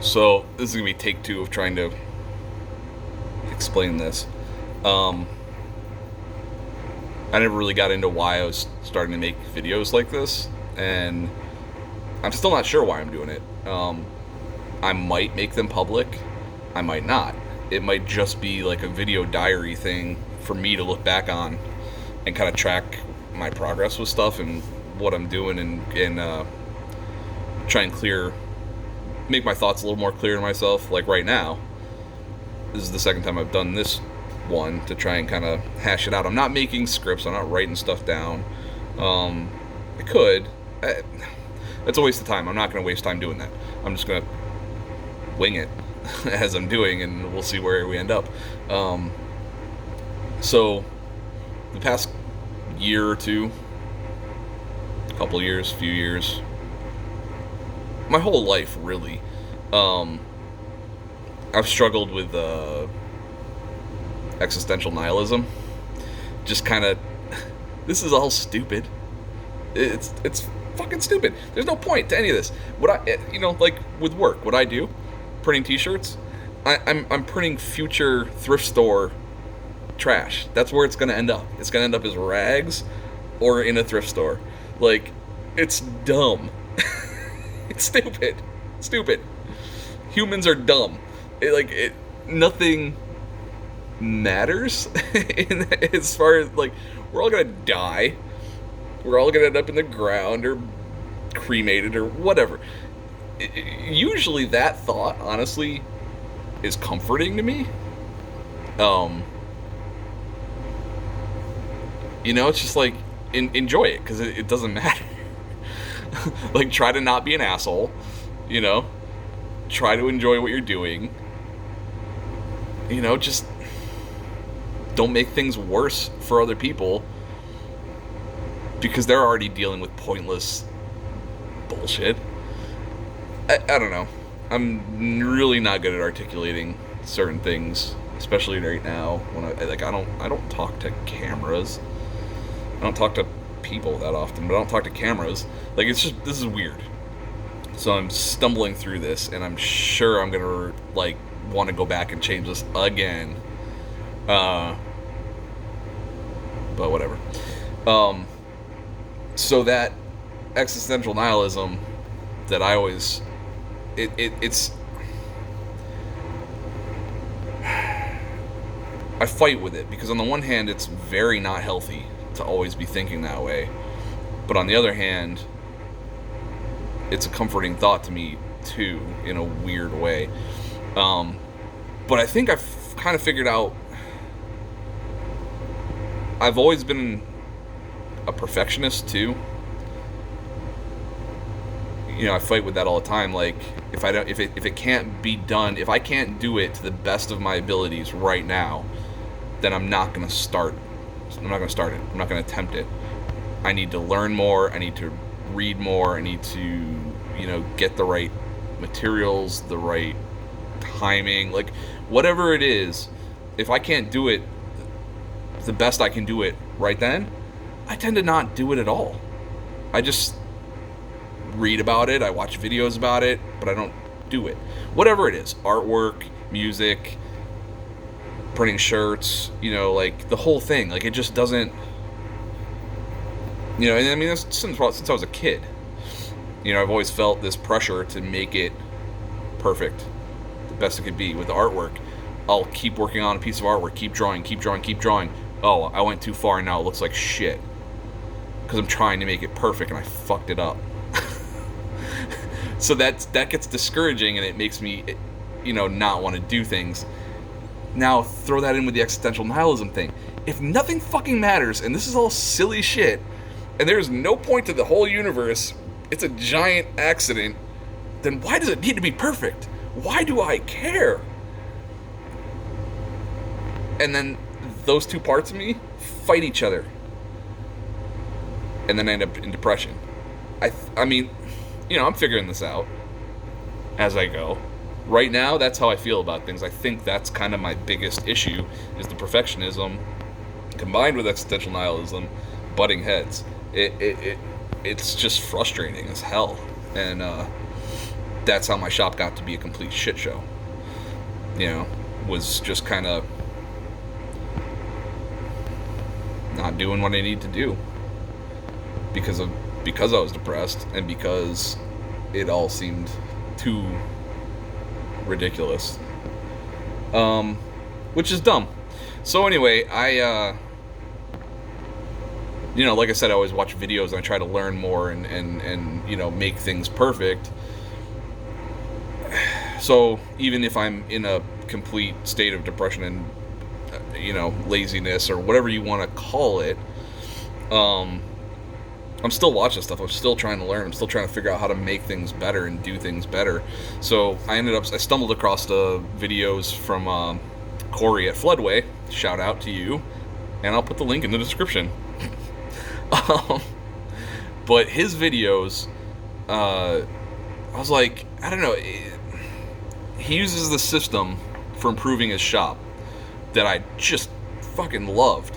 So this is gonna be take two of trying to explain this. Um, I never really got into why I was starting to make videos like this, and I'm still not sure why I'm doing it. I might make them public, I might not. It might just be like a video diary thing for me to look back on and kind of track my progress with stuff and what I'm doing and try and make my thoughts a little more clear to myself. Like right now, this is the second time I've done this one to try and kind of hash it out. I'm not making scripts. I'm not writing stuff down. I could. It's a waste of time. I'm not going to waste time doing that. I'm just going to wing it as I'm doing, and we'll see where we end up. So, the past year or two, couple years, few years, my whole life really, I've struggled with existential nihilism. Just kind of, this is all stupid. It's fucking stupid. There's no point to any of this. Like with work, what I do, printing T-shirts, I'm printing future thrift store trash. That's where it's gonna end up. It's gonna end up as rags, or in a thrift store. Like, it's dumb. It's stupid. Stupid. Humans are dumb. Nothing matters as far as, like, we're all gonna die. We're all gonna end up in the ground or cremated or whatever. Usually that thought, honestly, is comforting to me. It's just like, enjoy it, because it doesn't matter. Like, try to not be an asshole, you know? Try to enjoy what you're doing. Just don't make things worse for other people because they're already dealing with pointless bullshit. I don't know. I'm really not good at articulating certain things, especially right now when I don't talk to cameras. I don't talk to people that often, but I don't talk to cameras. Like, it's just, this is weird. So I'm stumbling through this, and I'm sure I'm gonna want to go back and change this again. But whatever. So that existential nihilism that I always, it's, I fight with it because on the one hand it's very not healthy to always be thinking that way, but on the other hand, it's a comforting thought to me too, in a weird way. But I think I've kind of figured out. I've always been a perfectionist too. I fight with that all the time. Like, if it can't be done, if I can't do it to the best of my abilities right now, then I'm not gonna start. I'm not gonna start it. I'm not gonna attempt it. I need to learn more. I need to read more. I need to, get the right materials, the right timing, like whatever it is. If I can't do it the best I can do it right then, I tend to not do it at all. I just read about it, I watch videos about it, but I don't do it. Whatever it is, artwork, music, printing shirts, like the whole thing. Like, it just doesn't, and I mean, that's since I was a kid. I've always felt this pressure to make it perfect, the best it could be. With the artwork, I'll keep working on a piece of artwork, keep drawing, keep drawing, keep drawing. Oh, I went too far and now it looks like shit. Because I'm trying to make it perfect and I fucked it up. So that gets discouraging, and it makes me, not want to do things. Now throw that in with the existential nihilism thing. If nothing fucking matters, and this is all silly shit, and there's no point to the whole universe, it's a giant accident, then why does it need to be perfect? Why do I care? And then those two parts of me fight each other, and then I end up in depression. I mean, I'm figuring this out as I go. Right now, that's how I feel about things. I think that's kind of my biggest issue, is the perfectionism combined with existential nihilism butting heads. It's just frustrating as hell. And that's how my shop got to be a complete shit show. Was just kind of not doing what I need to do because I was depressed and because it all seemed too ridiculous, which is dumb. So anyway, I like I said, I always watch videos and I try to learn more and make things perfect. So even if I'm in a complete state of depression and laziness or whatever you want to call it, I'm still watching stuff. I'm still trying to learn. I'm still trying to figure out how to make things better and do things better. So I stumbled across the videos from Cory at Floodway. Shout out to you, and I'll put the link in the description. But his videos, I was like, I don't know. He uses the system for improving his shop that I just fucking loved.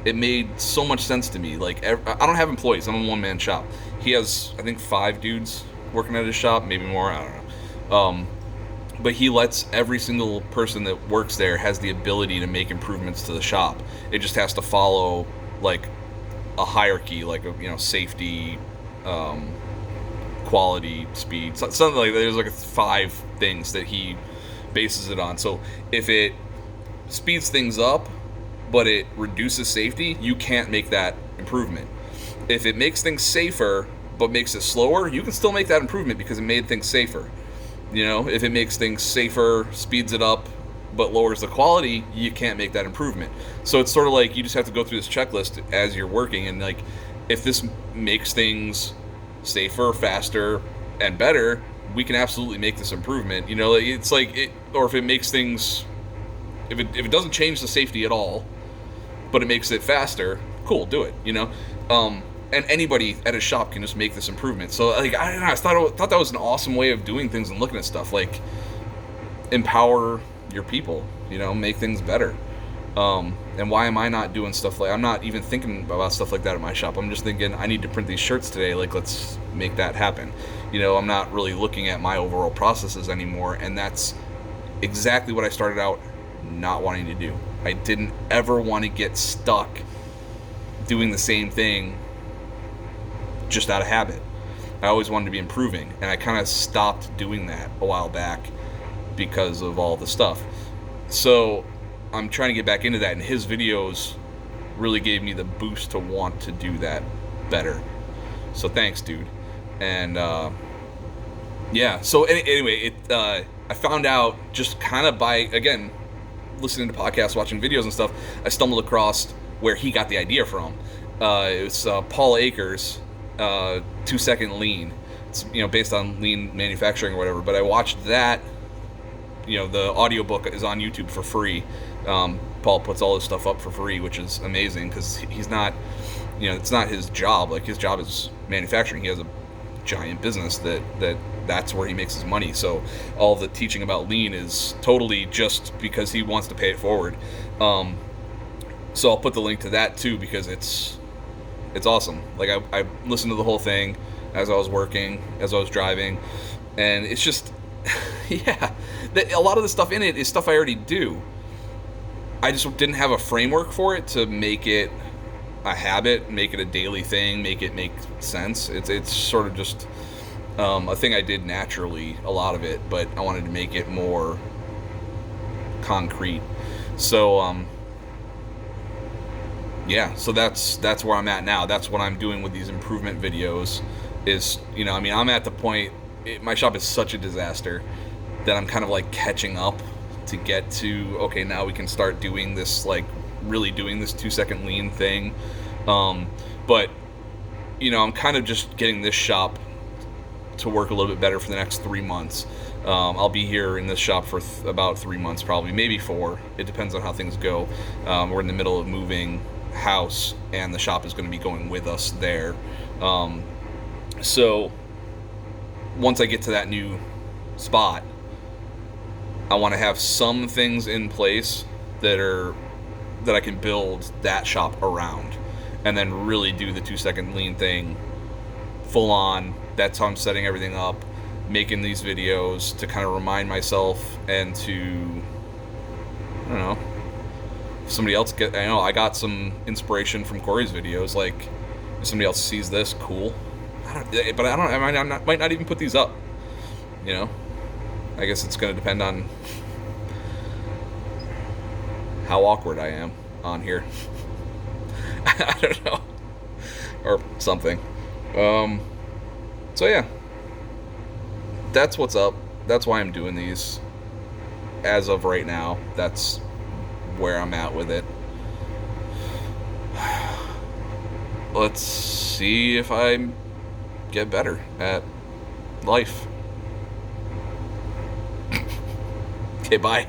It made so much sense to me. Like, I don't have employees. I'm a one-man shop. He has, I think, 5 dudes working at his shop, maybe more. I don't know. But he lets every single person that works there has the ability to make improvements to the shop. It just has to follow like a hierarchy, like safety, quality, speed, something like that. There's like 5 things that he bases it on. So if it speeds things up but it reduces safety, you can't make that improvement. If it makes things safer but makes it slower, you can still make that improvement because it made things safer. If it makes things safer, speeds it up, but lowers the quality, you can't make that improvement. So it's sort of like you just have to go through this checklist as you're working, and like if this makes things safer, faster, and better, we can absolutely make this improvement. It's like it, or if it makes things, if it doesn't change the safety at all, but it makes it faster, cool, do it. And anybody at a shop can just make this improvement. So like I don't know, I thought that was an awesome way of doing things and looking at stuff. Like empower your people, make things better. And why am I not doing stuff like, I'm not even thinking about stuff like that at my shop. I'm just thinking I need to print these shirts today. Like, let's make that happen. I'm not really looking at my overall processes anymore. And that's exactly what I started out not wanting to do. I didn't ever want to get stuck doing the same thing just out of habit. I always wanted to be improving, and I kind of stopped doing that a while back because of all the stuff. So I'm trying to get back into that, and his videos really gave me the boost to want to do that better. So thanks, dude. And yeah, so anyway, I found out just kind of by, again, listening to podcasts, watching videos and stuff, I stumbled across where he got the idea from. It was Paul Akers, 2-second lean. It's based on lean manufacturing or whatever. But I watched that. The audiobook is on YouTube for free. Paul puts all this stuff up for free, which is amazing because he's not, it's not his job. Like his job is manufacturing. He has a giant business that's where he makes his money. So all the teaching about lean is totally just because he wants to pay it forward. So I'll put the link to that too because it's awesome. Like I listened to the whole thing as I was working, as I was driving, and it's just yeah, a lot of the stuff in it is stuff I already do. I just didn't have a framework for it to make it a habit, make it a daily thing, make it make sense. It's sort of just a thing I did naturally, a lot of it, but I wanted to make it more concrete. So yeah, so that's where I'm at now. That's what I'm doing with these improvement videos is, I'm at the point, my shop is such a disaster that I'm kind of like catching up to get to, okay, now we can start doing this, like really doing this 2-second lean thing. But I'm kind of just getting this shop to work a little bit better for the next 3 months. I'll be here in this shop for about 3 months, probably, maybe 4. It depends on how things go. We're in the middle of moving house, and the shop is going to be going with us there. So once I get to that new spot, I want to have some things in place that I can build that shop around, and then really do the 2-second lean thing full on. That's how I'm setting everything up. making these videos to kind of remind myself and to, I don't know, if somebody else I got some inspiration from Cory's videos. Like, if somebody else sees this, cool. I might not even put these up. You know, I guess it's going to depend on how awkward I am on here. I don't know, or something. So yeah, that's what's up. That's why I'm doing these. As of right now, that's where I'm at with it. Let's see if I get better at life. Okay, bye.